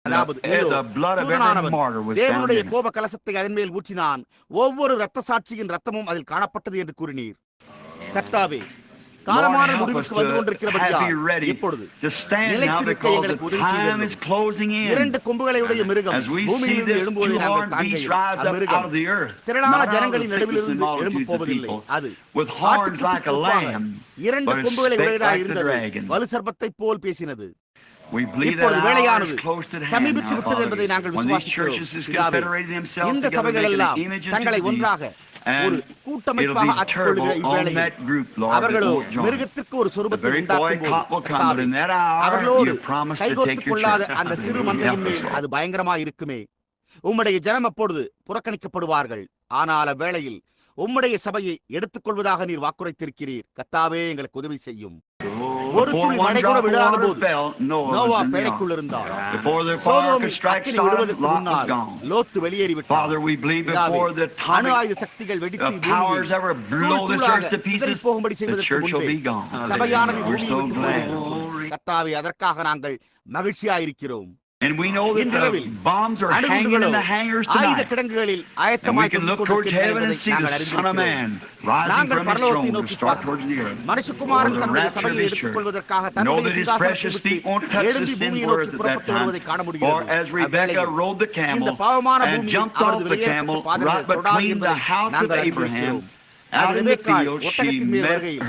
அதாவது தூதனானவன் தேவனுடைய கோப கலசத்தை அதன் மேல் ஊற்றினான், ஒவ்வொரு இரத்த சாட்சியின் ரத்தமும் அதில் காணப்பட்டது என்று கூறினீர். கர்த்தாவே, காலமான முடிவுக்கு வந்து கொண்டிருக்கிறபடியால் இப்பொழுது நிலைத்திருக்க எங்களுக்கு உதவி செய்தது. இரண்டு கொம்புகளையுடைய மிருகம் பூமியிலிருந்து எழும்புவதை நாங்கள் காண்கையில் அம்மிருகம் திரளான ஜனங்களின் நடுவிலிருந்து எழும்பு போவதில்லை. அது இரண்டு கொம்புகளை உடையதாக இருந்தது, வலு சர்ப்பத்தை போல் பேசினது. இப்பொழுது வேலையானது சமீபித்து விட்டது என்பதை நாங்கள் விசுவாசிக்கிறோம். இந்த சபைகள் எல்லாம் தங்களை ஒன்றாக ஒரு கூட்டமைப்பாக ஆக்கிக் கொள்கிற இவ்வேளையில் அவர்களோ மிருகத்திற்கு ஒரு சொரூபத்தை உண்டாக்கும் அவர்களோடு கைகோர்த்துக் கொள்ளாத அந்த சிறு மந்தையின் மேல் அது பயங்கரமாக இருக்குமே. உம்முடைய ஜனம் அப்பொழுது புறக்கணிக்கப்படுவார்கள். ஆனால் அவ்வேளையில் உம்முடைய சபையை எடுத்துக் கொள்வதாக நீர் வாக்குரைத்திருக்கிறீர். கர்த்தாவே, எங்களுக்கு உதவி செய்யும். ஒரு துளி மழை கூட விழாத போது நோவா பேழைக்குள் இருந்தார். சோதோமில் அக்கினி விடுவதற்கு முன்னால் லோத்து வெளியேறிவிட்டார். அணு ஆயுத சக்திகள் வெடித்து சிதறி போகும்படி செய்வதற்கு முன்பே சபையானது பூமியை விட்டு போய்விட்டது. கர்த்தாவே, அதற்காக நாங்கள் மகிழ்ச்சியாயிருக்கிறோம். இன்றிரவில் அணுகுண்டுகளோ ஆயுத கிடங்குகளில் ஆயத்தமாய் நாங்கள் அறிந்திருக்கிறோம். நாங்கள் பரலோகத்தை நோக்கி பார்க்கிறோம். மனுஷகுமாரன் தன்னுடைய சபையை எடுத்துக் கொள்வதற்காக தன்னுடைய சிங்காசனத்தை விட்டு எழும்பி பூமியை நோக்கி புறப்பட்டு வருவதை காண முடிகிறது. இந்த பாவமான பூமியை அவரது வெளியேறப்பட்ட பாதங்கள் தொடாது என்பதை நாங்கள் அறிந்திருக்கிறோம். அது ரெபெக்காள் ஒட்டகத்தின் மேல் வருகையில்